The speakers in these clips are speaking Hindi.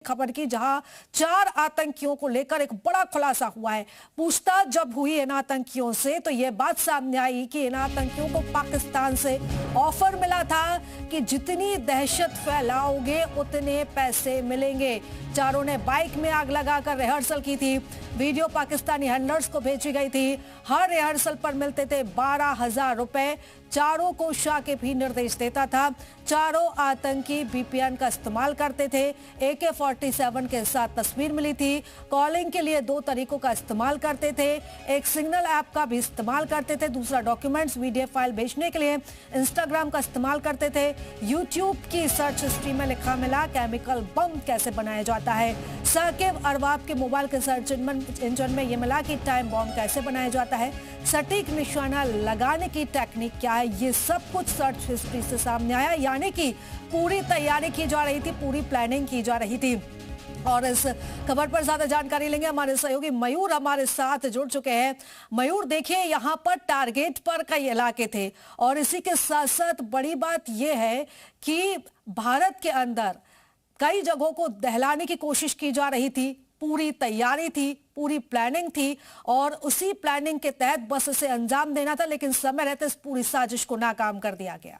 खबर की, जहां 4 आतंकियों को लेकर एक बड़ा खुलासा हुआ है। पूछताछ जब हुई इन आतंकियों से तो यह बात सामने आई कि इन आतंकियों को पाकिस्तान से ऑफर मिला था कि जितनी दहशत फैलाओगे उतने पैसे मिलेंगे। चारों ने बाइक में आग लगाकर रिहर्सल की थी। वीडियो पाकिस्तानी हैंडलर्स को भेजी गई थी। हर रिहर्सल पर मिलते थे 12,000 रुपए। चारों को शाकिब ही निर्देश देता था। चारों आतंकी VPN का इस्तेमाल करते थे। AK-47 के साथ तस्वीर मिली थी। कॉलिंग के लिए 2 तरीकों का इस्तेमाल करते थे। एक सिग्नल ऐप का भी इस्तेमाल करते थे, दूसरा डॉक्यूमेंट्स PDF फाइल भेजने के लिए इंस्टाग्राम का इस्तेमाल करते थे। यूट्यूब की सर्च हिस्ट्री में लिखा मिला केमिकल बम कैसे बनाया जाता है। साकिब अरबाब के मोबाइल के सर्च इंजन में यह मिला कि टाइम बम कैसे बनाया जाता है। सटीक निशाना लगाने की टेक्निक क्या है, ये सब कुछ सर्च हिस्ट्री से सामने आया। यानी कि पूरी तैयारी की जा रही थी, पूरी प्लानिंग की जा रही थी। और इस खबर पर ज्यादा जानकारी लेंगे, हमारे सहयोगी मयूर हमारे साथ जुड़ चुके हैं। मयूर, देखिए यहाँ पर टारगेट पर कई इलाके थे और इसी के साथ साथ बड़ी बात यह है कि भारत के अंदर कई जगहों को दहलाने की कोशिश की जा रही थी। पूरी तैयारी थी, पूरी प्लानिंग थी और उसी प्लानिंग के तहत बस इसे अंजाम देना था, लेकिन समय रहते इस पूरी साजिश को नाकाम कर दिया गया।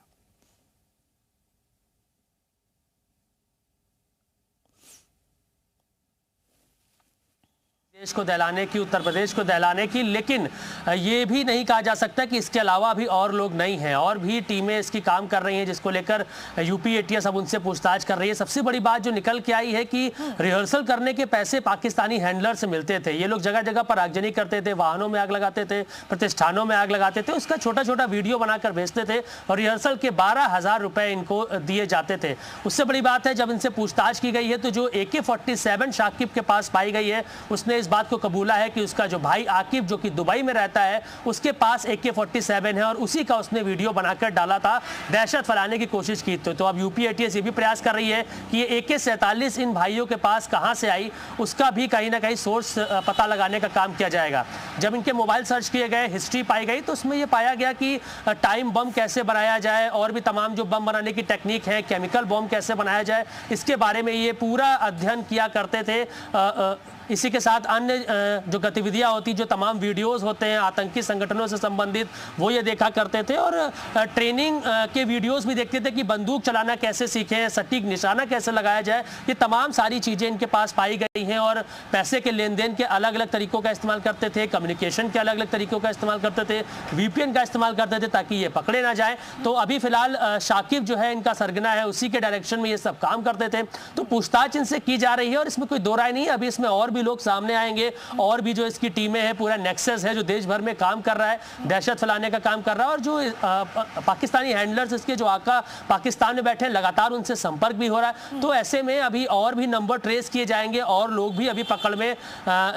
देश को दहलाने की, उत्तर प्रदेश को दहलाने की, लेकिन ये भी नहीं कहा जा सकता कि इसके अलावा भी और लोग नहीं हैं, और भी टीमें इसकी काम कर रही हैं, जिसको लेकर यूपी ATS अब उनसे पूछताछ कर रही है। सबसे बड़ी बात जो निकल के आई है कि रिहर्सल करने के पैसे पाकिस्तानी हैंडलर से मिलते थे। ये लोग जगह जगह पर आगजनी करते थे, वाहनों में आग लगाते थे, प्रतिष्ठानों में आग लगाते थे, उसका छोटा छोटा वीडियो बनाकर भेजते थे और रिहर्सल के 12,000 रुपए इनको दिए जाते थे। उससे बड़ी बात है, जब इनसे पूछताछ की गई है तो जो AK-47 शाकिब के पास पाई गई है, उसने इस बात को कबूला है कि उसका जो भाई आकिब जो कि दुबई में रहता है, उसके पास AK-47 है और उसी का उसने वीडियो बनाकर डाला था, दहशत फैलाने की कोशिश की। तो अब यूपी ATS ये भी प्रयास कर रही है कि ये AK-47 इन भाइयों के पास कहां से आई, उसका भी कहीं ना कहीं सोर्स पता लगाने का काम किया जाएगा। जब इनके मोबाइल सर्च किए गए, हिस्ट्री पाई गई, तो उसमें यह पाया गया कि टाइम बम कैसे बनाया जाए और भी तमाम जो बम बनाने की टेक्निक है, केमिकल बम कैसे बनाया जाए, इसके बारे में ये पूरा अध्ययन किया करते थे। इसी के साथ अन्य जो गतिविधियां होती, जो तमाम वीडियोस होते हैं आतंकी संगठनों से संबंधित, वो ये देखा करते थे और ट्रेनिंग के वीडियोस भी देखते थे कि बंदूक चलाना कैसे सीखें, सटीक निशाना कैसे लगाया जाए। ये तमाम सारी चीज़ें इनके पास पाई गई हैं और पैसे के लेन देन के अलग अलग तरीकों का इस्तेमाल करते थे, कम्युनिकेशन के अलग अलग तरीकों का इस्तेमाल करते थे, VPN का इस्तेमाल करते थे ताकि ये पकड़े ना जाए। तो अभी फिलहाल शाकिब जो है इनका सरगना है, उसी के डायरेक्शन में ये सब काम करते थे। तो पूछताछ इनसे की जा रही है और इसमें कोई दो राय नहीं है। अभी इसमें और भी लोग सामने आएंगे और भी जो इसकी टीमें हैं, पूरा नेक्सस है जो देश भर में काम कर रहा है, दहशत फैलाने का काम कर रहा है। और जो पाकिस्तानी हैंडलर्स इसके जो आका पाकिस्तान में बैठे हैं, लगातार उनसे संपर्क भी हो रहा है। तो ऐसे में अभी और भी नंबर ट्रेस किए जाएंगे और लोग भी अभी पकड़ में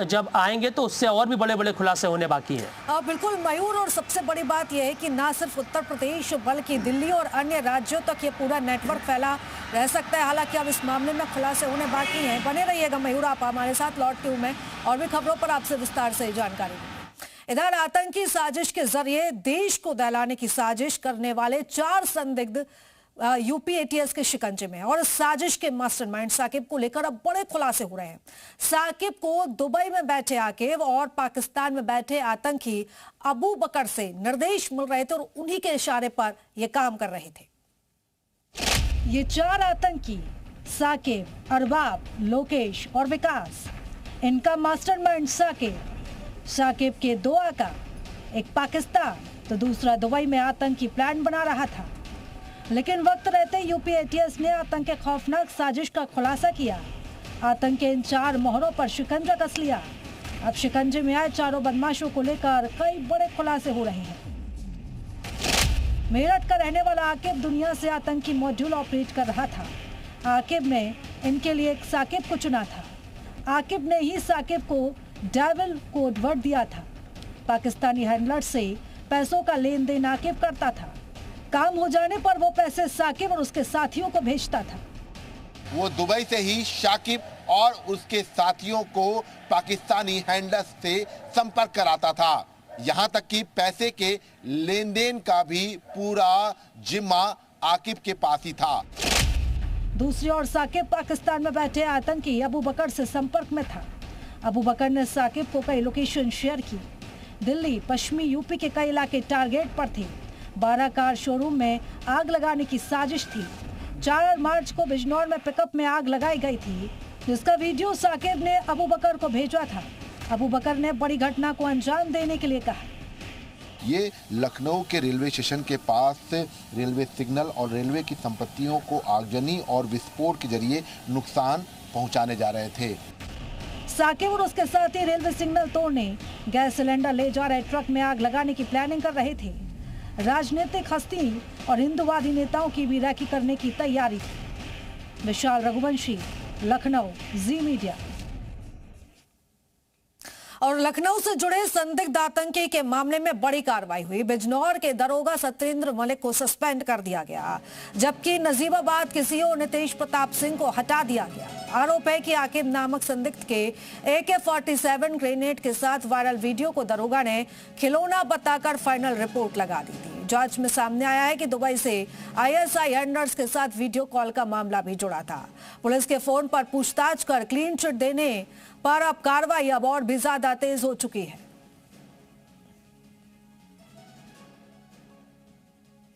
जब आएंगे तो उससे और भी बड़े बड़े खुलासे होने बाकी है। बिल्कुल मयूर, और सबसे बड़ी बात यह है कि ना सिर्फ उत्तर प्रदेश बल्कि दिल्ली और अन्य राज्यों तक ये पूरा नेटवर्क फैला रह सकता है। हालांकि अब इस मामले में खुलासे होने बाकी हैं। बने रहिएगा मयूर, आप हमारे साथ लौटती हूं मैं और भी खबरों पर आपसे विस्तार से जानकारी दूंगी। इधर आतंकी साजिश के जरिए देश को दहलाने की साजिश करने वाले 4 संदिग्ध यूपी ATS के शिकंजे में है और इस साजिश के मास्टरमाइंड साकिब को लेकर अब बड़े खुलासे हो रहे हैं। साकिब को दुबई में बैठे आकिब और पाकिस्तान में बैठे आतंकी अबू बकर से निर्देश मिल रहे थे और उन्हीं के इशारे पर यह काम कर रहे थे। ये 4 आतंकी साकिब, अरबाब, लोकेश और विकास, इनका मास्टरमाइंड साकिब के 2 आका, एक पाकिस्तान तो दूसरा दुबई में आतंकी प्लान बना रहा था। लेकिन वक्त रहते यूपी ATS ने आतंक के खौफनाक साजिश का खुलासा किया। आतंक के इन 4 मोहरों पर शिकंजा कस लिया। अब शिकंजे में आए चारों बदमाशों को लेकर कई बड़े खुलासे हो रहे हैं। मेरठ का रहने वाला आकिब दुनिया से आतंकी मॉड्यूल ऑपरेट कर रहा था। आकिब ने इनके लिए एक साकिब को चुना था। आकिब ने ही साकिब को डेविल कोड वर्ड दिया था। पाकिस्तानी हैंडलर से पैसों का लेन देन आकिब करता था। काम हो जाने पर वो पैसे साकिब और उसके साथियों को भेजता था। वो दुबई से ही शाकिब और उसके साथियों को पाकिस्तानी हैंडलर्स से संपर्क कराता था। यहाँ तक कि पैसे के लेन देन का भी पूरा जिम्मा आकिब के पास ही था। दूसरी ओर साकिब पाकिस्तान में बैठे आतंकी अबू बकर से संपर्क में था। अबू बकर ने साकिब को कई लोकेशन शेयर की। दिल्ली, पश्चिमी यूपी के कई इलाके टारगेट पर थे। 12 कार शोरूम में आग लगाने की साजिश थी। 4 मार्च को बिजनौर में पिकअप में आग लगाई गई थी, जिसका वीडियो साकिब ने अबू बकर को भेजा था। अबू बकर ने बड़ी घटना को अंजाम देने के लिए कहा। ये लखनऊ के रेलवे स्टेशन के पास रेलवे सिग्नल और रेलवे की संपत्तियों को आगजनी और विस्फोट के जरिए नुकसान पहुंचाने जा रहे थे। साकिब और उसके साथी रेलवे सिग्नल तोड़ने, गैस सिलेंडर ले जा रहे ट्रक में आग लगाने की प्लानिंग कर रहे थे। राजनीतिक हस्ती और हिंदुवादी नेताओं की भी रैकी करने की तैयारी थी। विशाल रघुवंशी, लखनऊ, जी मीडिया। और लखनऊ से जुड़े संदिग्ध आतंकी के मामले में बड़ी कार्रवाई हुई। बिजनौर के दरोगा सत्येंद्र मलिक को सस्पेंड कर दिया गया, जबकि नजीबाबाद के सीओ नितेश प्रताप सिंह को हटा दिया गया। आरोप है कि आकिब नामक संदिग्ध के AK-47 ग्रेनेड के साथ वायरल वीडियो को दरोगा ने खिलौना बताकर फाइनल रिपोर्ट लगा दी थी। जांच में सामने आया है कि दुबई से ISI हैंडलर्स के साथ वीडियो कॉल का मामला भी जुड़ा था। पुलिस के फोन पर पूछताछ कर क्लीन चिट देने पर अब कार्रवाई अब और भी ज्यादा तेज हो चुकी है।